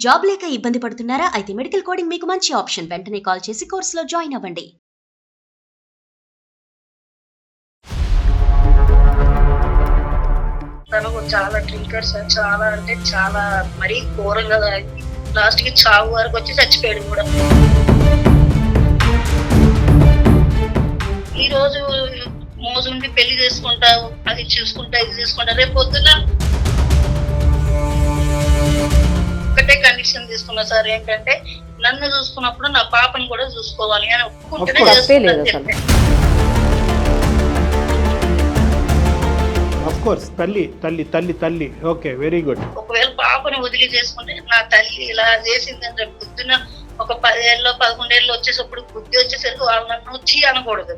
Job లేక ఇబ్బంది పడుతున్నారా? అయితే మెడికల్ కోడింగ్ మీకు మంచి ఆప్షన్. వెంటనే కాల్ చేసి కోర్సులో జాయిన్ అవ్వండి. తను చాలా డ్రింకర్ సార్. చాలా అంటే చాలా మరీ ఘోరంగా తాగి లాస్ట్ కి చావు వరకు వచ్చి చచ్చిపోయాడు కూడా. ఈ రోజు మోజుండి పెళ్లి చేసుకుంటావు, అది చూసుకుంటా, ఇది చూసుకుంటా, రేపు పొద్దున ఒకటే కండిషన్ తీసుకున్నా సార్, ఏంటంటే నన్ను చూసుకున్నప్పుడు నా పాపని కూడా చూసుకోవాలి అని ఒప్పుకుంటేనే చేసుకుంటా. ఆఫ్ కోర్స్ తల్లి తల్లి తల్లి తల్లి ఓకే, వెరీ గుడ్. ఒకవేళ పాపని వదిలి చేసుకుంటే నా తల్లి ఇలా చేసిందని రేపు పొద్దున ఒక 10 ఏళ్ళు 11 ఏళ్ళు వచ్చేసప్పుడు బుద్ధి వచ్చేసరికి వాళ్ళు నన్ను వచ్చి అనకూడదు.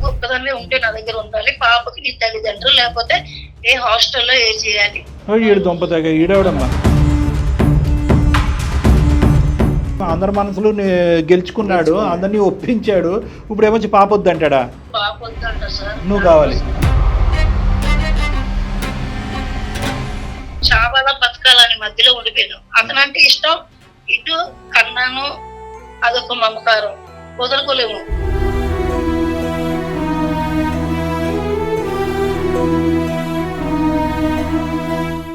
ఒక్కదాన్నే ఉంటే నా దగ్గర ఉండాలి, పాపకి నీ తల్లిదండ్రులు, లేకపోతే ఏ హాస్టల్లో ఏ చేయాలి. ఈడు దొంపతగా ఈడవడమ్మా, అందరి మనసులు గెలుచుకున్నాడు, అందరినీ ఒప్పించాడు, ఇప్పుడు ఏమొచ్చి పాప వద్దంటాడా? పాప వద్దంట సార్, నువ్వు కావాలి. చావాలా బతకాలని మధ్యలో ఉండిపోయాను. అతనంటే ఇష్టం, ఇటు కన్నాను, అదొక మమకారం, వదులుకోలేము.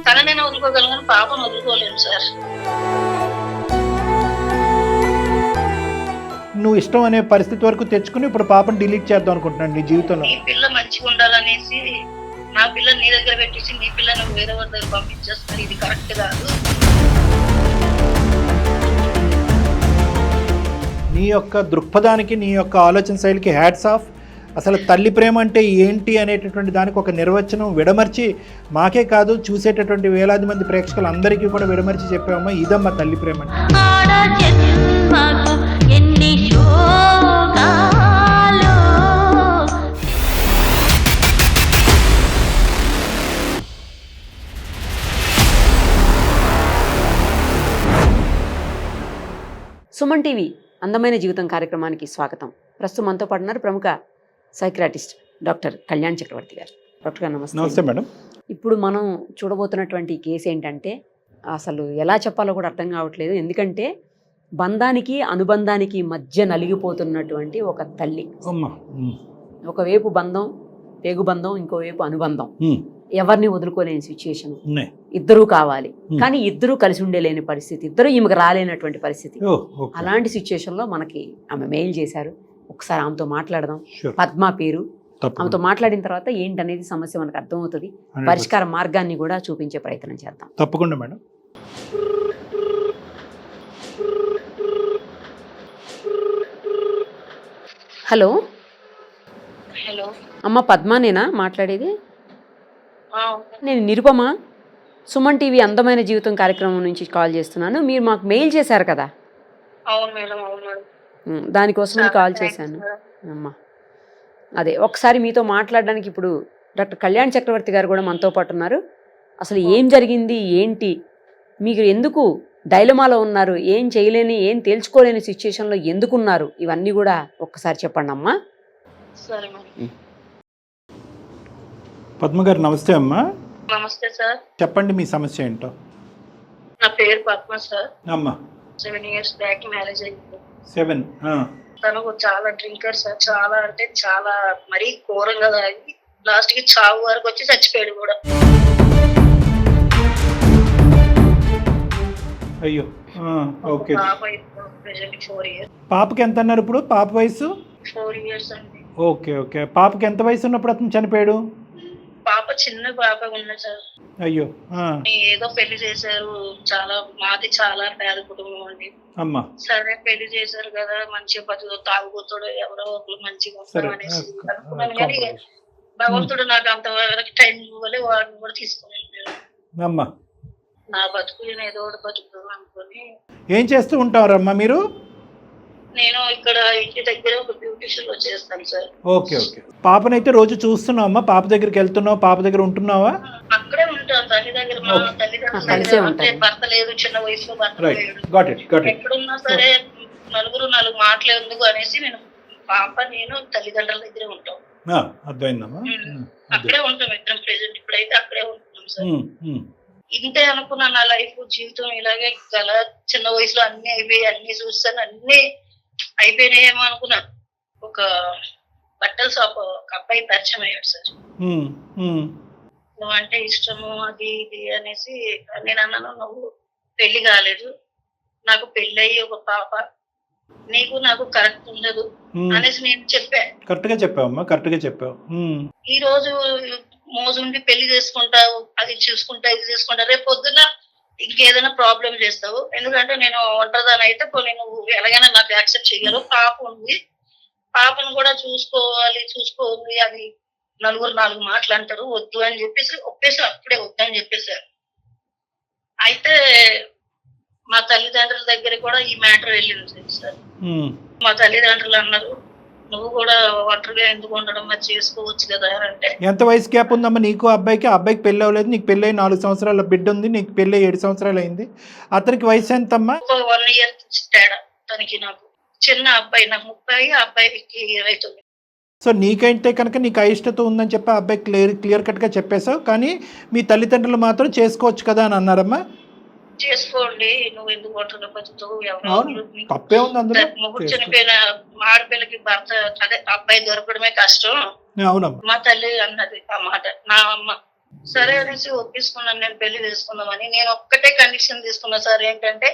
తననైనా వదులుకోగలను, పాపను వదులుకోలేము సార్. నువ్వు ఇష్టం అనే పరిస్థితి వరకు తెచ్చుకుని ఇప్పుడు పాపను డిలీట్ చేద్దాం అనుకుంటున్నాను నీ జీవితంలో. నీ పిల్ల మంచిగా ఉండాలనేసి నా పిల్లని నీ దగ్గర పెట్టేసి నీ పిల్లని వేరే వారి దగ్గర పంపించేస్తున్నారు, ఇది కరెక్ట్ కాదు. నీ యొక్క దృక్పథానికి, నీ యొక్క ఆలోచన శైలికి హ్యాట్స్ ఆఫ్. అసలు తల్లి ప్రేమ అంటే ఏంటి అనేటటువంటి దానికి ఒక నిర్వచనం విడమర్చి, మాకే కాదు చూసేటటువంటి వేలాది మంది ప్రేక్షకులందరికీ కూడా విడమర్చి చెప్పామమ్మా, ఇదమ్మా తల్లి ప్రేమ అంటే. సుమన్ టీవీ అందమైన జీవితం కార్యక్రమానికి స్వాగతం. ప్రస్తుతం మనతో పాటున్నారు ప్రముఖ సైక్రాటిస్ట్ డాక్టర్ కళ్యాణ్ చక్రవర్తి గారు. డాక్టర్ గారు నమస్తే. నమస్తే మేడం. ఇప్పుడు మనం చూడబోతున్నటువంటి కేసు ఏంటంటే అసలు ఎలా చెప్పాలో కూడా అర్థం కావట్లేదు. ఎందుకంటే బంధానికి అనుబంధానికి మధ్య నలిగిపోతున్నటువంటి ఒక తల్లి. ఒకవైపు బంధం, పేగు బంధం, ఇంకోవైపు అనుబంధం, ఎవరిని వదులుకోలేని సిచ్యుయేషన్, ఇద్దరూ కావాలి కానీ ఇద్దరూ కలిసి ఉండలేని పరిస్థితి, ఇద్దరు ఈమెకు రాలేనటువంటి పరిస్థితి. అలాంటి సిచ్యుయేషన్ లో మనకి ఆమె మెయిల్ చేశారు. ఒకసారి ఆమెతో మాట్లాడదాం. పద్మ పేరు. ఆమెతో మాట్లాడిన తర్వాత ఏంటనేది సమస్య మనకు అర్థమవుతుంది, పరిష్కార మార్గాన్ని కూడా చూపించే ప్రయత్నం చేద్దాం. తప్పకుండా మేడం. హలో. హలో అమ్మ పద్మనేనా మాట్లాడేది? నేను నిరుపమ, సుమన్ టీవీ అందమైన జీవితం కార్యక్రమం నుంచి కాల్ చేస్తున్నాను. మీరు మాకు మెయిల్ చేశారు కదా? అవును మేడం. అవును మేడం. దానికోసం కాల్ చేశాను అమ్మా. అదే ఒకసారి మీతో మాట్లాడడానికి ఇప్పుడు డాక్టర్ కళ్యాణ్ చక్రవర్తి గారు కూడా మనతో పాటు ఉన్నారు. అసలు ఏం జరిగింది, ఏంటి, మీకు ఎందుకు డైలమాలో ఉన్నారు, ఏం చేయలేని, ఏం తేల్చుకోలేని సిచ్యుయేషన్లో ఎందుకున్నారు, ఇవన్నీ కూడా ఒక్కసారి చెప్పండి అమ్మా. సరే మేడం. పద్మ గారు నమస్తే అమ్మా. నమస్తే సార్. చెప్పండి మీ సమస్య ఏంటో. నా పేరు పద్మ సార్. అమ్మా 7 years బ్యాక్ మ్యారేజ్ అయింది. 7. తను చాలా డ్రింకర్ సార్. చాలా అంటే చాలా మరీ ఘోరంగా తాగి లాస్ట్ కి చావు వరకు వచ్చి చచ్చిపోయాడు కూడా. అయ్యో. ఓకే. పాప ఇప్పుడు ప్రెసెంట్ 4 years. పాపకి ఎంత అన్నారు ఇప్పుడు? పాప వయసు 4 years అండి. Okay okay. పాపకి ఎంత వయసు ఉన్నప్పుడు అతను చనిపోయాడు? పాప చిన్న పాప ఉంది సార్. అయ్యో. ఏదో పెళ్లి చేశారు, చాలా మాది చాలా పేద కుటుంబం అండి. అమ్మా సరే పెళ్లి చేశారు కదా, మంచిగా బతుకు, తాగుబోతుడు ఎవరో ఒకరు మంచిగా వస్తారు అనేసి అనుకున్నాను. కానీ భగవంతుడు నాకు అంతవరకు టైం ఇవ్వలే, వాడిని కూడా తీసుకుని అమ్మా. నా బతుకు నేను ఏదో ఒకటి బతుకుతాను అనుకుని. ఏం చేస్తూ ఉంటారమ్మా మీరు? నేను ఇక్కడ ఇంటి దగ్గర ఒక బ్యూటిషియన్ లో చేస్తాను సార్. Okay okay. పాపనైతే రోజు చూస్తున్నావు అమ్మా? పాప దగ్గరికి వెళ్తున్నావు, పాప దగ్గర ఉంటున్నావా? అక్కడే ఉంటాను, తల్లి దగ్గర. మా తల్లిదండ్రులు అంటే భర్త లేదు, చిన్న వయసులో భర్త లేడు. ఎక్కడున్నా సరే నలుగురు 4 మాటలు ఎందుకు అనేసి నేను పాప నేను తల్లిదండ్రుల దగ్గరే ఉంటాం. అర్థమైందమ్మా. అక్కడే ఉంటాం ఇద్దరం ప్రెసెంట్. ఇప్పుడైతే అక్కడే ఉంటున్నాం సార్. ఇంతే అనుకున్నా నా లైఫ్ జీవితం ఇలాగే గల చిన్న వయసులో అన్ని అయిపోయి అన్ని చూస్తాను అన్ని అయిపోయినాయేమో అనుకున్నా. ఒక బట్టల షాప్ ఒక అబ్బాయి పరిచయం అయ్యాడు సార్. నువ్వంటే ఇష్టము అది ఇది అనేసి నేను అన్నాను, నువ్వు పెళ్లి కాలేదు, నాకు పెళ్లి అయ్యి ఒక పాప, నీకు నాకు కరెక్ట్ ఉండదు అనేసి నేను చెప్పా. కరెక్ట్ గా చెప్పావమ్మా, కరెక్ట్ గా చెప్పావు. ఈ రోజు మోజుండి పెళ్లి చేసుకుంటావు, అది చూసుకుంటా ఇది చేసుకుంటా, రేపు పొద్దున్న ఇంకేదైనా ప్రాబ్లం చేస్తావు. ఎందుకంటే నేను ఒంటరిదాన్ని అయితే నువ్వు ఎలాగైనా నాకు యాక్సెప్ట్ చెయ్యరు, పాప ఉంది, పాపను కూడా చూసుకోవాలి, అది నలుగురు నాలుగు మాటలు అంటారు, వద్దు అని చెప్పేసి ఒప్పేసి అప్పుడే వద్దని చెప్పేశారు. అయితే మా తల్లిదండ్రుల దగ్గర కూడా ఈ మ్యాటర్ వెళ్ళింది సార్. మా తల్లిదండ్రులు అన్నారు, నువ్వు కూడా ఒంటరిగా ఎందుకు ఉండడం, మరి చేసుకోవచ్చు కదా అంటే. ఎంత వయసు గ్యాప్ ఉందమ్మా నీకు అబ్బాయికి? అబ్బాయికి పెళ్ళి అవ్వలేదు, నీకు పెళ్ళి అయి 4 సంవత్సరాల బిడ్డ ఉంది, నీకు పెళ్ళి 7 సంవత్సరాలు అయింది. అతనికి వయసు ఎంతమ్మా? 1 year తేడా తనకి నాకు. చిన్న అబ్బాయి, నాకు 30, ఆ అబ్బాయికి 29. సో నీకైతే కనుక నీకు అయిష్టత ఉందని చెప్పి ఆ అబ్బాయి క్లియర్ కట్గా చెప్పేశావు, కానీ మీ తల్లిదండ్రులు మాత్రం చేసుకోవచ్చు కదా అని అన్నారమ్మా. చేసుకోండి, నువ్వు ఎందుకు ఒంటరిగా బతుకుతావు, తప్పే ఉంది అందులో. మొగుడు చనిపోయిన ఆడపిల్లకి భర్త అదే అబ్బాయి దొరకడమే కష్టం. అవునమ్మా. మా తల్లి అన్నది ఆ మాట, నా అమ్మ. సరే అనేసి ఒప్పించుకున్నాను నేను పెళ్లి చేసుకుందామని. నేను ఒక్కటే కండిషన్ తీసుకున్నా సార్, ఏంటంటే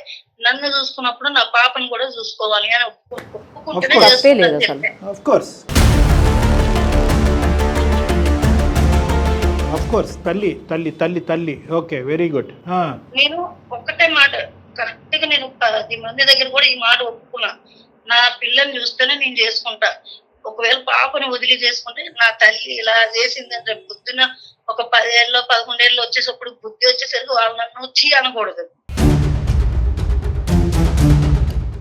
నన్ను చూసుకున్నప్పుడు నా పాపను కూడా చూసుకోవాలి అని ఒప్పుకుంటేనే చేసుకున్నాను. ఆఫ్ కోర్స్ తల్లి తల్లి తల్లి తల్లి. Okay, very good. నేను ఒక్కటే మాట కరెక్ట్ గా నేను 10 మంది దగ్గర కూడా ఈ మాట ఒప్పుకున్నా, నా పిల్లని చూస్తేనే నేను చేసుకుంటా. ఒకవేళ పాపని వదిలి చేసుకుంటే నా తల్లి ఇలా చేసిందంటే పొద్దున ఒక 10 ఏళ్ళు 11 ఏళ్ళు వచ్చేసప్పుడు బుద్ధి వచ్చేసరికి వాళ్ళు నన్ను వచ్చి అనకూడదు.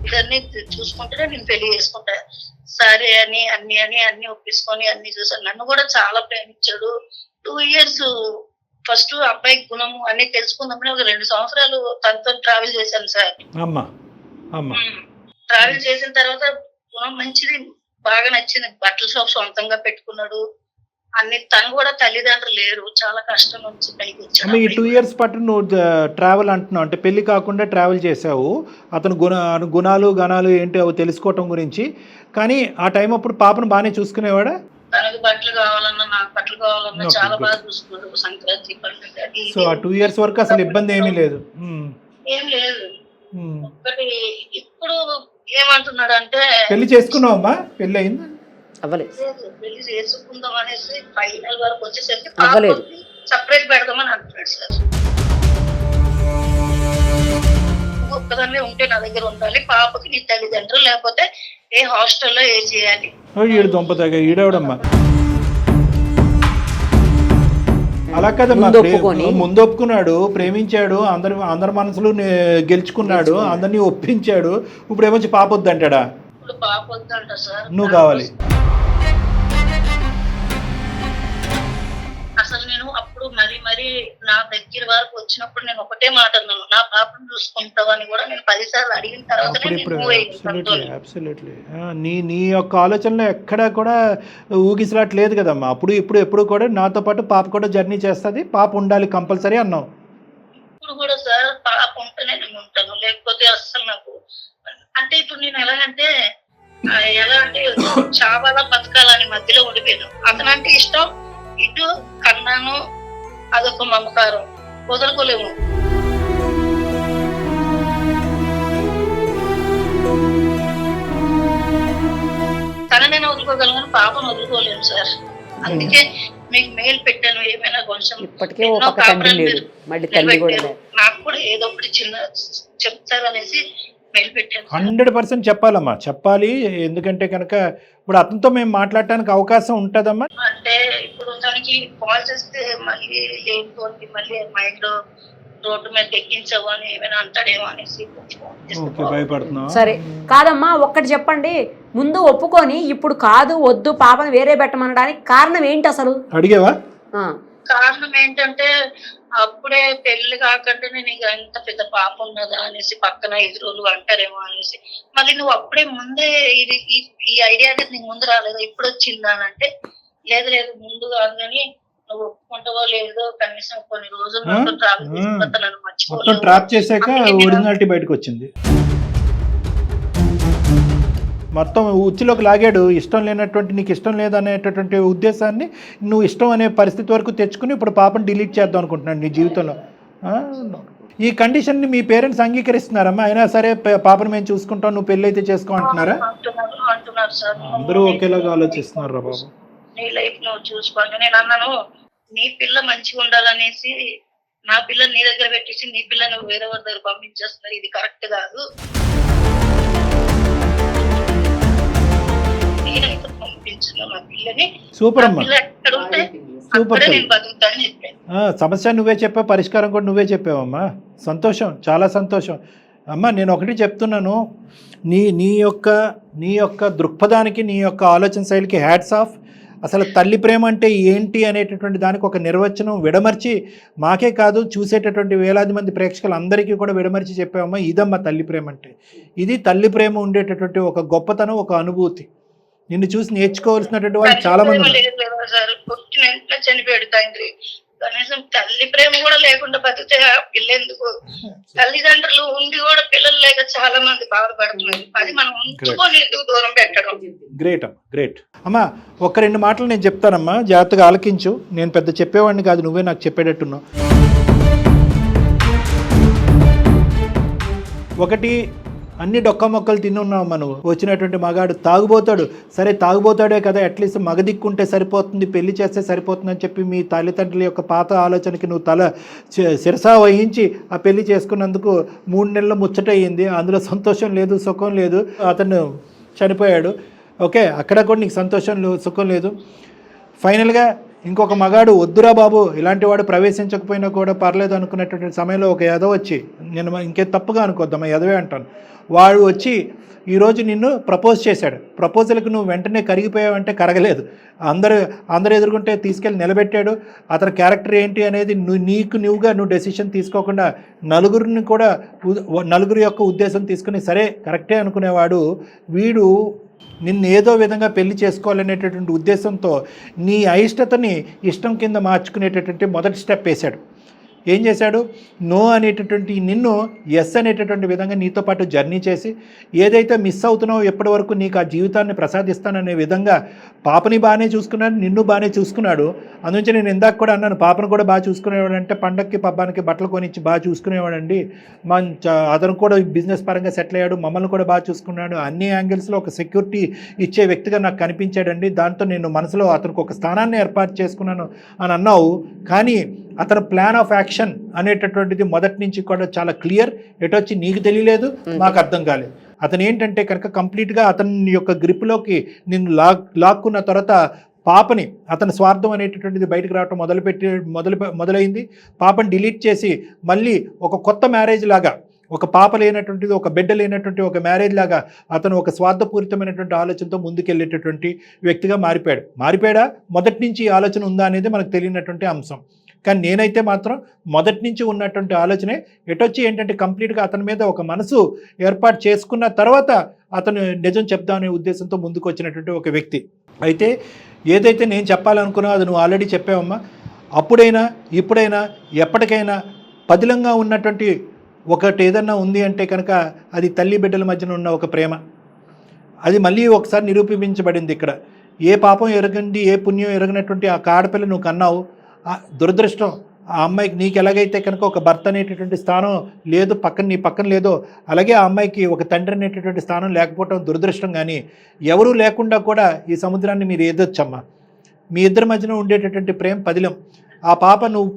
ఇదన్నీ చూసుకుంటేనే నేను పెళ్లి చేసుకుంటా. సరే అని అన్ని ఒప్పించుకొని అన్ని చూసాను. నన్ను కూడా చాలా ప్రేమించాడు. 2 years ఫస్ట్ అబ్బాయి గుణము అన్ని తెలుసుకుందామని ఒక 2 సంవత్సరాలు తనతో ట్రావెల్ చేశాను సార్. ట్రావెల్ చేసిన తర్వాత గుణం మంచిది, బాగా నచ్చింది. బట్టల షాప్ సొంతంగా పెట్టుకున్నాడు, అన్ని. తను కూడా తల్లిదండ్రులు లేరు, చాలా కష్టం నుంచి పైకి వచ్చాడు. ఈ 2 years పాటు నువ్వు ట్రావెల్ అంటున్నావు, అంటే పెళ్లి కాకుండా ట్రావెల్ చేసావు. అతను గుణాలు గణాలు ఏంటి అవి తెలుసుకోవటం గురించి. కానీ ఆ టైం అప్పుడు పాపను బాగానే చూసుకునేవాడా? తనకు బట్టలు కావాలన్నా నాకు బట్టలు కావాలన్నా చాలా బాగా చూసుకున్నాడు. సంక్రాంతి పండుగ. సో ఆ 2 years వరకు అసలు ఇబ్బంది ఏమీ లేదు. ఏం లేదు. ఒక్కటి ఇప్పుడు ఏమంటున్నాడు అంటే, పెళ్లి చేసుకున్నావమ్మా? పెళ్లి అయిందా? పెళ్లి చేసుకుందాం అనేసి ఫైనల్ వరకు వచ్చేసరికి సపరేట్ పెడదామని అంటున్నాడు సార్. ఒక్కదాన్నే ఉంటే నా దగ్గర ఉండాలి, పాపకి నీ తల్లిదండ్రులు, లేకపోతే ఏ హాస్టల్లో ఏ చేయాలి. ఈడు దొంపతగా ఈడవడమ్మా. అలా కదమ్మా, ముందు ఒప్పుకున్నాడు, ప్రేమించాడు, అందరి మనసులు గెలుచుకున్నాడు, అందరినీ ఒప్పించాడు. ఇప్పుడు ఏమొచ్చి పాప వద్దంటాడా? ఇప్పుడు పాప వద్దంట సార్, నువ్వు కావాలి. అసలు నేను అప్పుడు మరి నా దగ్గర వరకు వచ్చినప్పుడు నేను ఒకటే మాట అన్నాను, నా పాపను చూసుకుంటావని కూడా నేను 10 సార్లు అడిగిన తర్వాత నీ యొక్క ఆలోచనలో ఎక్కడా కూడా ఊగిసలాట్లేదు కదమ్మా. ఎప్పుడు కూడా నాతో పాటు పాప కూడా జర్నీ చేస్తుంది, పాప ఉండాలి కంపల్సరీ అన్నావు. ఇప్పుడు కూడా సార్ పాప ఉంటేనే నేను ఉంటాను, లేకపోతే అస్సలు నాకు అంటే ఇప్పుడు నేను ఎలా అంటే చావాలా బతకాలని మధ్యలో ఉండిపోయాను. అతనంటే ఇష్టం, ఇటు కన్నాను, అదొక మమకారం, వదులుకోలేము. తననైనా వదులుకోగలను, పాపను వదులుకోలేము సార్. అందుకే మీకు మెయిల్ పెట్టాను, ఏమైనా కొంచెం నాకు కూడా ఏదో ఒకటి చిన్న చెప్తారనేసి మెయిల్ పెట్టాను. 100% చెప్పాలమ్మా, చెప్పాలి. ఎందుకంటే కనుక ఇప్పుడు అతనితో మేము మాట్లాడటానికి అవకాశం ఉంటుందమ్మా. అంటే ఇప్పుడు తనకి కాల్ చేస్తే మళ్ళీ లేకపోతే మళ్ళీ మైండ్ రోడ్డు మీద ఎక్కించవు అని ఏమైనా అంటాడేమో అనేసి భయపడుతున్నావు. సరే కాదమ్మా, ఒక్కటి చెప్పండి. ముందు ఒప్పుకొని ఇప్పుడు కాదు వద్దు పాపను వేరే పెట్టమనడానికి కారణం ఏంటి అసలు అడిగేవా? కారణం ఏంటంటే అప్పుడే పెళ్లి కాకుండా నేను ఇక ఎంత పెద్ద పాప ఉన్నదా అనేసి పక్కన ఎదురులు అంటారేమో అనేసి. మళ్ళీ నువ్వు అప్పుడే ముందే ఈ ఐడియా అనేది నీకు ముందు రాలేదు, ఇప్పుడు వచ్చిందా అని అంటే లేదు ముందు కాదు కానీ నువ్వు ఒప్పుకుంటావో లేదో కనీసం కొన్ని రోజులు నాతో ట్రావెల్ చేసిన తర్వాత నన్ను మొత్తం మర్చిపోలేవు. ట్రాప్ చేశాక అందుకే నేను- ఒరిజినాలిటీ బయటకు వచ్చింది. మొత్తం ఉచ్చులోకి లాగాడు. ఇష్టం లేనటువంటి, నీకు ఇష్టం లేదనేటటువంటి ఉద్దేశాన్ని నువ్వు ఇష్టం అనే పరిస్థితి వరకు తెచ్చుకుని ఇప్పుడు పాపను డిలీట్ చేద్దాం అనుకుంటున్నాడు నీ జీవితంలో. ఈ కండిషన్ని మీ పేరెంట్స్ అంగీకరిస్తున్నారమ్మా? అయినా సరే పాపను మేము చూసుకుంటాం, నువ్వు పెళ్ళి అయితే చేసుకో అంటున్నారా? అంటున్నారు సార్. అందరూ ఒకేలాగా ఆలోచిస్తున్నారు రా బాబు. నీ లైఫ్ నువ్వు చూసుకోండి. నేను అన్నాను, నీ పిల్ల మంచిగా ఉండాలనేసి నా పిల్లని నీ దగ్గర పెట్టేసి నీ పిల్ల నువ్వు వేరే వారి దగ్గర పంపించేస్తున్నారు, ఇది కరెక్ట్ కాదు. నేనైతే పంపించిన నా పిల్లని. సూపర్ అమ్మా, పిల్ల ఎక్కడ ఉంటే సూపర్. అక్కడే నేను బతుకుతాను చెప్పాను. సమస్య నువ్వే చెప్పావు, పరిష్కారం కూడా నువ్వే చెప్పావమ్మా. సంతోషం, చాలా సంతోషం అమ్మా. నేను ఒకటి చెప్తున్నాను, నీ యొక్క దృక్పథానికి, నీ యొక్క ఆలోచన శైలికి హ్యాట్స్ ఆఫ్. అసలు తల్లి ప్రేమ అంటే ఏంటి అనేటటువంటి దానికి ఒక నిర్వచనం విడమర్చి మాకే కాదు చూసేటటువంటి వేలాది మంది ప్రేక్షకులు అందరికీ కూడా విడమర్చి చెప్పామమ్మా. ఇదమ్మా తల్లి ప్రేమ అంటే. ఇది తల్లి ప్రేమ ఉండేటటువంటి ఒక గొప్పతనం, ఒక అనుభూతి. నిన్ను చూసి నేర్చుకోవాల్సినటువంటి వాళ్ళు చాలా మంది ఉన్నారు. సార్ పుట్టిన వెంటనే చనిపోయాడు తండ్రి. కనీసం తల్లి ప్రేమ కూడా లేకుండా బతికితే ఆ పిల్ల ఎందుకు? తల్లిదండ్రులు ఉండి కూడా పిల్లలు లేక చాలా మంది బాధపడుతున్నారు. అది మనం ఉంచుకొని ఎందుకు దూరం పెట్టడం? గ్రేట్ అమ్మా, గ్రేట్ అమ్మా. ఒక రెండు మాటలు నేను చెప్తానమ్మా, జాగ్రత్తగా ఆలకించు. నేను పెద్ద చెప్పేవాడిని కాదు, నువ్వే నాకు చెప్పేటట్టున్నావు. ఒకటి, అన్ని డొక్క మొక్కలు తిన్నున్నావు మనం. వచ్చినటువంటి మగాడు తాగుబోతాడు, సరే తాగుబోతాడే కదా, అట్లీస్ట్ మగ దిక్కుంటే సరిపోతుంది, పెళ్లి చేస్తే సరిపోతుంది అని చెప్పి మీ తల్లిదండ్రుల యొక్క పాత ఆలోచనకి నువ్వు తల శిరసా వహించి ఆ పెళ్లి చేసుకున్నందుకు 3 నెలలు ముచ్చటయ్యింది. అందులో సంతోషం లేదు, సుఖం లేదు. అతను చనిపోయాడు. ఓకే, అక్కడ కూడా నీకు సంతోషం సుఖం లేదు. ఫైనల్గా ఇంకొక మగాడు వద్దురా బాబు, ఇలాంటి వాడు ప్రవేశించకపోయినా కూడా పర్లేదు అనుకునేటువంటి సమయంలో ఒక ఎదవ వచ్చి, నేను ఇంకే తప్పుగా అనుకోద్దమ్మా, ఎదవే అంటాను, వాడు వచ్చి ఈరోజు నిన్ను ప్రపోజ్ చేశాడు. ప్రపోజల్కి నువ్వు వెంటనే కరిగిపోయావంటే కరగలేదు. అందరూ ఎదుర్కొంటే తీసుకెళ్ళి నిలబెట్టాడు. అతని క్యారెక్టర్ ఏంటి అనేది నువ్వుగా డెసిషన్ తీసుకోకుండా నలుగురి యొక్క ఉద్దేశం తీసుకుని సరే కరెక్టే అనుకునేవాడు వీడు నిన్ను ఏదో విధంగా పెళ్లి చేసుకోవాలనేటటువంటి ఉద్దేశంతో నీ అయిష్టతని ఇష్టం కింద మార్చుకునేటటువంటి మొదటి స్టెప్ వేశాడు. ఏం చేశాడు? నో అనేటటువంటి నిన్ను ఎస్ అనేటటువంటి విధంగా నీతో పాటు జర్నీ చేసి ఏదైతే మిస్ అవుతున్నావో ఎప్పటి వరకు నీకు ఆ జీవితాన్ని ప్రసాదిస్తాననే విధంగా పాపని బాగానే చూసుకున్నాడు, నిన్ను బాగానే చూసుకున్నాడు. అందుంచి నేను ఇందాక కూడా అన్నాను, పాపను కూడా బాగా చూసుకునేవాడు అంటే పండక్కి పబ్బానికి బట్టలు కొనిచ్చి బాగా చూసుకునేవాడండి. అతను కూడా బిజినెస్ పరంగా సెటిల్ అయ్యాడు, మమ్మల్ని కూడా బాగా చూసుకున్నాడు. అన్ని యాంగిల్స్లో ఒక సెక్యూరిటీ ఇచ్చే వ్యక్తిగా నాకు కనిపించాడండి. దాంతో నేను మనసులో అతనికి ఒక స్థానాన్ని ఏర్పాటు చేసుకున్నాను అని అన్నావు. కానీ అతను ప్లాన్ ఆఫ్ యాక్షన్ అనేటటువంటిది మొదటి నుంచి కూడా చాలా క్లియర్. ఎటొచ్చి నీకు తెలియలేదు, మాకు అర్థం కాలేదు. అతను ఏంటంటే కనుక కంప్లీట్గా అతని యొక్క గ్రిప్లోకి నిన్ను లాక్కున్న తర్వాత పాపని, అతని స్వార్థం అనేటటువంటిది బయటకు రావటం మొదలైంది. పాపని డిలీట్ చేసి మళ్ళీ ఒక కొత్త మ్యారేజ్ లాగా, ఒక పాప లేనటువంటిది, ఒక బిడ్డ లేనటువంటి ఒక మ్యారేజ్ లాగా అతను ఒక స్వార్థపూరితమైనటువంటి ఆలోచనతో ముందుకెళ్ళేటటువంటి వ్యక్తిగా మారిపోయాడా? మొదటి నుంచి ఈ ఆలోచన ఉందా అనేది మనకు తెలియనటువంటి అంశం. కానీ నేనైతే మాత్రం మొదటి నుంచి ఉన్నటువంటి ఆలోచనే ఎటొచ్చి ఏంటంటే కంప్లీట్గా అతని మీద ఒక మనసు ఏర్పాటు చేసుకున్న తర్వాత అతను నిజం చెప్దామనే ఉద్దేశంతో ముందుకు వచ్చినటువంటి ఒక వ్యక్తి. అయితే ఏదైతే నేను చెప్పాలనుకున్నావు అది నువ్వు ఆల్రెడీ చెప్పావమ్మా. అప్పుడైనా ఇప్పుడైనా ఎప్పటికైనా పదిలంగా ఉన్నటువంటి ఒకటి ఏదన్నా ఉంది అంటే కనుక అది తల్లి బిడ్డల మధ్యన ఉన్న ఒక ప్రేమ. అది మళ్ళీ ఒకసారి నిరూపించబడింది ఇక్కడ. ఏ పాపం ఎరగండి, ఏ పుణ్యం ఎరగనటువంటి ఆ ఆడపిల్ల నువ్వు కన్నావు. దురదృష్టం ఆ అమ్మాయికి నీకు ఎలాగైతే కనుక ఒక భర్త అనేటటువంటి స్థానం లేదు, నీ పక్కన లేదో, అలాగే ఆ అమ్మాయికి ఒక తండ్రి అనేటటువంటి స్థానం లేకపోవటం దురదృష్టం. కానీ ఎవరూ లేకుండా కూడా ఈ సముద్రాన్ని మీరు ఏదొచ్చమ్మా. మీ ఇద్దరి మధ్యన ఉండేటటువంటి ప్రేమ పదిలం. ఆ పాప నువ్వు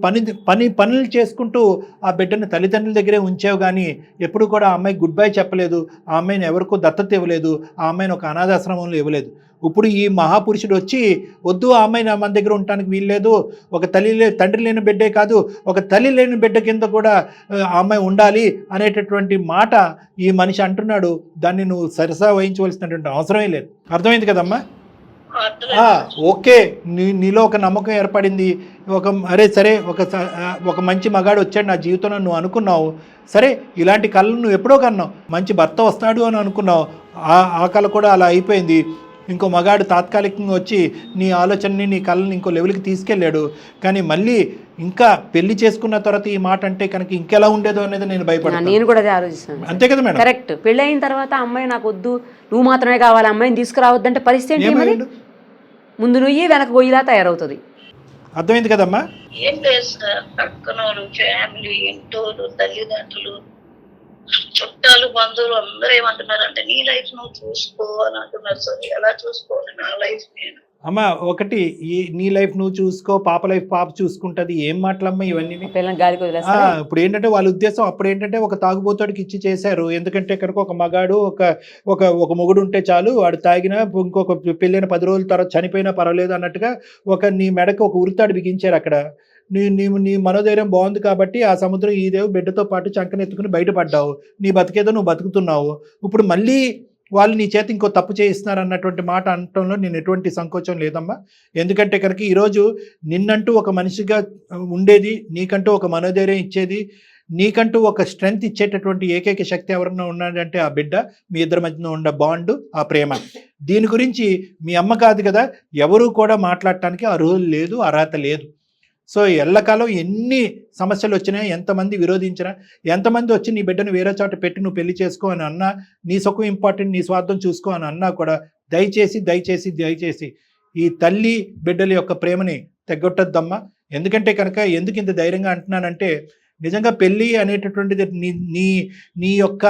పనులు చేసుకుంటూ ఆ బిడ్డను తల్లిదండ్రుల దగ్గరే ఉంచావు, కానీ ఎప్పుడు కూడా ఆ అమ్మాయికి గుడ్ బై చెప్పలేదు, ఆ అమ్మాయిని ఎవరికో దత్తత ఇవ్వలేదు, ఆ అమ్మాయిని ఒక అనాథాశ్రమంలో ఇవ్వలేదు. ఇప్పుడు ఈ మహాపురుషుడు వచ్చి వద్దు ఆ అమ్మాయి మన దగ్గర ఉండటానికి వీల్లేదు, ఒక తండ్రి లేని బిడ్డే కాదు, ఒక తల్లి లేని బిడ్డ కింద కూడా ఆ అమ్మాయి ఉండాలి అనేటటువంటి మాట ఈ మనిషి అంటున్నాడు. దాన్ని నువ్వు సరసా వహించవలసినటువంటి అవసరమే లేదు. అర్థమైంది కదమ్మా? ఓకే, నీలో ఒక నమ్మకం ఏర్పడింది. అరే సరే ఒక మంచి మగాడు వచ్చాడు నా జీవితంలో నువ్వు అనుకున్నావు. సరే ఇలాంటి కళలు నువ్వు ఎప్పుడో కన్నావు, మంచి భర్త వస్తాడు అని అనుకున్నావు. ఆ కళ కూడా అలా అయిపోయింది. ఇంకో మగాడు తాత్కాలికంగా వచ్చి నీ ఆలోచనని నీ కళ్ళని ఇంకో లెవెల్కి తీసుకెళ్ళాడు. కానీ మళ్ళీ ఇంకా పెళ్లి చేసుకున్న తర్వాత ఈ మాట అంటే కనుక ఇంకెలా ఉండేదో అనేది నేను భయపడతాను. నేను కూడా అదే ఆలోచిస్తాను. అంతే కదా మేడం? కరెక్ట్. పెళ్ళి అయిన తర్వాత అమ్మాయి నాకు వద్దు, నువ్వు మాత్రమే కావాలి, అమ్మాయిని తీసుకురావద్దంటే పరిస్థితి ఏంటి? మరి ముందు నువ్వు వెనక గొయ్యిలా తయారవుతుంది. అర్థమైంది కదమ్మా? ఏం లేదు సార్, పక్కన ఫ్యామిలీ, ఇంటోళ్ళు, తల్లిదండ్రులు, చుట్టాలు, బంధువులు అందరూ ఏమంటున్నారంటే నీ లైఫ్ నువ్వు చూసుకో అని అంటున్నారు సార్. ఎలా చూసుకోవాలి నా లైఫ్ నేను? అమ్మ ఒకటి, ఈ నీ లైఫ్ నువ్వు చూసుకో, పాప లైఫ్ పాప చూసుకుంటది, ఏం మాటలమ్మా ఇవన్నీ? గాలికి వదిలేస్తా. ఇప్పుడు ఏంటంటే వాళ్ళ ఉద్దేశం అప్పుడు ఏంటంటే ఒక తాగుబోతాడికి ఇచ్చి చేశారు. ఎందుకంటే కనుక ఒక మగాడు ఒక మొగుడు ఉంటే చాలు, వాడు తాగినా ఇంకొక పెళ్ళైన 10 రోజుల తర్వాత చనిపోయినా పర్వాలేదు అన్నట్టుగా నీ మెడకు ఒక ఉరితాడు బిగించారు అక్కడ. నీ మనోధైర్యం బాగుంది కాబట్టి ఆ సముద్రం ఈదేవు బిడ్డతో పాటు చంకనెత్తుకుని బయటపడ్డావు. నీ బతికేదో నువ్వు బతుకుతున్నావు. ఇప్పుడు మళ్ళీ వాళ్ళు నీ చేతి ఇంకో తప్పు చేయిస్తున్నారు అన్నటువంటి మాట అనటంలో నేను ఎటువంటి సంకోచం లేదమ్మా. ఎందుకంటే కనుక ఈరోజు నిన్నంటూ ఒక మనిషిగా ఉండేది, నీకంటూ ఒక మనోధైర్యం ఇచ్చేది, నీకంటూ ఒక స్ట్రెంగ్త్ ఇచ్చేటటువంటి ఏకైక శక్తి ఎవరన్నా ఉన్నాడంటే ఆ బిడ్డ, మీ ఇద్దరి మధ్యన ఉన్న బాండు, ఆ ప్రేమ. దీని గురించి మీ అమ్మ కాదు కదా, ఎవరు కూడా మాట్లాడటానికి అర్హత లేదు, అర్హత లేదు. సో ఎల్లకాలం ఎన్ని సమస్యలు వచ్చినా, ఎంతమంది విరోధించినా, ఎంతమంది వచ్చి నీ బిడ్డను వేరే చోట పెట్టి నువ్వు పెళ్లి చేసుకో అని అన్నా, నీ సుఖం ఇంపార్టెంట్, నీ స్వార్థం చూసుకో అని అన్నా కూడా దయచేసి ఈ తల్లి బిడ్డల యొక్క ప్రేమని తెగొట్టద్దమ్మా. ఎందుకంటే కనుక ఎందుకు ఇంత ధైర్యంగా అంటున్నానంటే, నిజంగా పెళ్ళి అనేటటువంటిది నీ యొక్క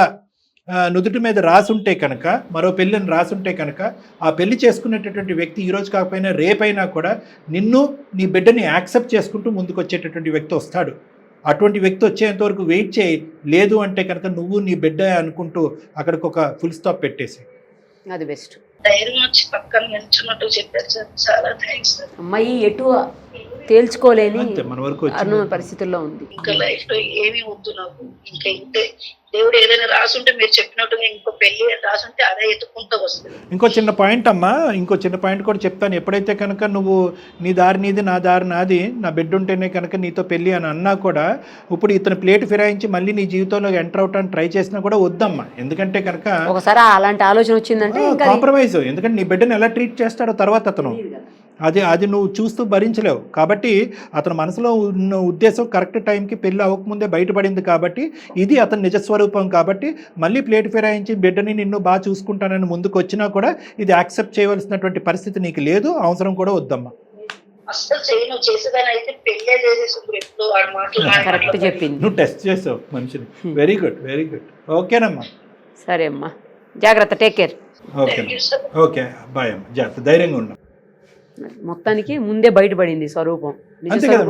నుదుటి మీద రాసుంటే కనుక, మరో పెళ్ళిని రాసుంటే కనుక, ఆ పెళ్లి చేసుకునేటటువంటి వ్యక్తి ఈరోజు కాకపోయినా రేపైనా కూడా నిన్ను, నీ బిడ్డని యాక్సెప్ట్ చేసుకుంటూ ముందుకు వచ్చేటటువంటి వ్యక్తి వస్తాడు. అటువంటి వ్యక్తి వచ్చేంత వరకు వెయిట్ చేయి. లేదు అంటే కనుక నువ్వు నీ బిడ్డ అనుకుంటూ అక్కడికి ఒక ఫుల్ స్టాప్ పెట్టేసి. అది బెస్ట్. ధైర్యం వచ్చి పక్కన నిల్చున్నట్టు చెప్పారు సార్, చాలా థ్యాంక్స్ సార్. అమ్మాయి ఎటు తేల్చుకోలేని మన వరకు పరిస్థితుల్లో ఉంది. ఇంకా లైఫ్ లో ఏమీ వద్దు నాకు, ఇంకా ఇంతే. దేవుడు ఏదైనా రాసుంటే మీరు చెప్పినట్టుగా ఇంకో పెళ్లి రాసుంటే అదే ఎత్తుకుంటూ వస్తుంది. ఇంకో చిన్న పాయింట్ అమ్మా, ఇంకో చిన్న పాయింట్ కూడా చెప్తాను. ఎప్పుడైతే కనుక నువ్వు నీ దారి నీది, నా దారి నాది, నా బిడ్డ ఉంటేనే కనుక నీతో పెళ్ళి అని అన్నా కూడా, ఇప్పుడు ఇతను ప్లేట్ ఫిరాయించి మళ్ళీ నీ జీవితంలో ఎంటర్ అవటానికి ట్రై చేసినా కూడా వద్దమ్మా. ఎందుకంటే కనుక ఒకసారి అలాంటి ఆలోచన వచ్చిందంటే కాంప్రమైజ్. ఎందుకంటే నీ బిడ్డను ఎలా ట్రీట్ చేస్తాడో తర్వాత అతను అది నువ్వు చూస్తూ భరించలేవు. కాబట్టి అతని మనసులో ఉన్న ఉద్దేశం కరెక్ట్ టైంకి పెళ్ళి అవ్వకముందే బయటపడింది కాబట్టి, ఇది అతని నిజస్వరూపం కాబట్టి, మళ్ళీ ప్లేట్ ఫిరాయించి బిడ్డని నిన్ను బాగా చూసుకుంటానని ముందుకు వచ్చినా కూడా ఇది యాక్సెప్ట్ చేయవలసినటువంటి పరిస్థితి నీకు లేదు, అవసరం కూడా వద్దమ్మా. అసలు చేయను, చేసేదాన్ని అయితే పెళ్ళే చేసేసి ఎప్పుడు వాడు మాటలు చెప్పింది. నువ్వు టెస్ట్ చేసావు మనిషిని. Very good. ఓకేనమ్మా, సరే అమ్మా, జాగ్రత్త, టేక్ కేర్. ఓకే బాయ్ అమ్మా, జాగ్రత్త, ధైర్యంగా ఉన్నాం. మొత్తానికి ముందే బయటపడింది స్వరూపం,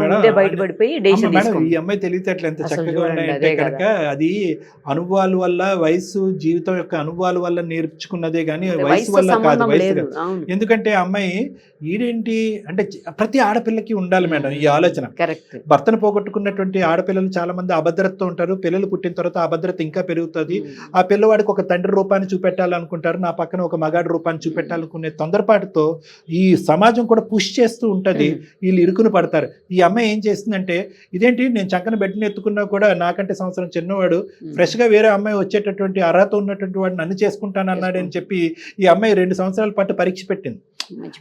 ముందే బయటపడిపోయి డెసిషన్ తీసుకుంది. ఈ అమ్మాయి తెలివితేటలు ఎంత చక్కగా ఉన్నాయంటే కనుక అది అనుభవాల వల్ల, వయసు జీవితం యొక్క అనుభవాల వల్ల నేర్చుకున్నదే కానీ వయసు వల్ల కాదు. వయసు ఎందుకంటే అమ్మాయి ఈడేంటి అంటే ప్రతి ఆడపిల్లకి ఉండాలి మేడం ఈ ఆలోచన. కరెక్ట్. భర్తను పోగొట్టుకున్నటువంటి ఆడపిల్లలు చాలా మంది అభద్రతతో ఉంటారు. పిల్లలు పుట్టిన తర్వాత అభద్రత ఇంకా పెరుగుతుంది. ఆ పిల్లవాడికి ఒక తండ్రి రూపాన్ని చూపెట్టాలనుకుంటారు, నా పక్కన ఒక మగాడి రూపాన్ని చూపెట్టాలనుకునే తొందరపాటుతో ఈ సమాజం కూడా పుష్ చేస్తూ ఉంటది. వీళ్ళు ఇరుకును పడతారు. ఈ అమ్మాయి ఏం చేస్తుందంటే, ఇదేంటి నేను చక్కన బిడ్డను ఎత్తుకున్నా కూడా నాకంటే సంవత్సరం చిన్నవాడు ఫ్రెష్ గా వేరే అమ్మాయి వచ్చేటటువంటి అర్హత ఉన్నటువంటి వాడు నన్ను చేసుకుంటాను అన్నాడని చెప్పి ఈ అమ్మాయి 2 సంవత్సరాల పాటు పరీక్ష పెట్టింది.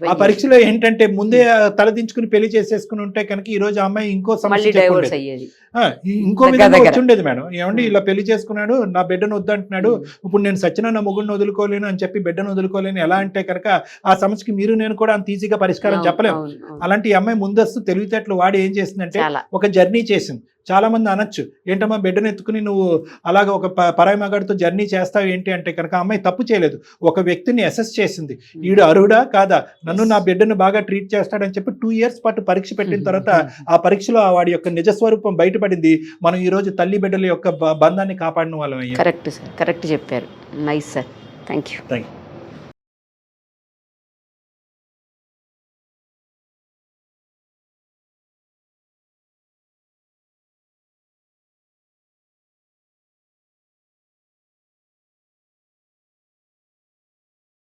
ఆ పరీక్షలో ఏంటంటే ముందే తలదించుకుని పెళ్లి చేసేసుకుని ఉంటే కనుక ఈ రోజు అమ్మాయి ఇంకో సమస్య ఇంకో విధంగా వచ్చి ఉండేది మేడం. ఏమండి ఇలా పెళ్లి చేసుకున్నాడు, నా బిడ్డను వద్దంటున్నాడు, ఇప్పుడు నేను సచిన నా మొగుడిని వదులుకోలేను అని చెప్పి బిడ్డను వదులుకోలేను ఎలా అంటే కనుక ఆ సమస్యకి మీరు నేను కూడా అంత ఈజీగా పరిష్కారం చెప్పలేము. అలాంటి అమ్మాయి ముందస్తు తెలివితేటలు వాడి ఏం చేసిందంటే ఒక జర్నీ చేసింది. చాలా మంది అనొచ్చు, ఏంటమ్మా బిడ్డను ఎత్తుకుని నువ్వు అలాగ ఒక పరాయి మగాడితో జర్నీ చేస్తావు ఏంటి అంటే కనుక అమ్మాయి తప్పు చేయలేదు. ఒక వ్యక్తిని అసెస్ చేసింది, ఈడు అర్హుడా కాదా, నన్ను నా బిడ్డను బాగా ట్రీట్ చేస్తాడని చెప్పి 2 years పాటు పరీక్ష పెట్టిన తర్వాత ఆ పరీక్షలో వాడి యొక్క నిజస్వరూపం బయటపడింది. మనం ఈ రోజు తల్లి బిడ్డల యొక్క బంధాన్ని కాపాడిన వాళ్ళం. కరెక్ట్ సార్, కరెక్ట్ చెప్పారు. Nice sir, thank you.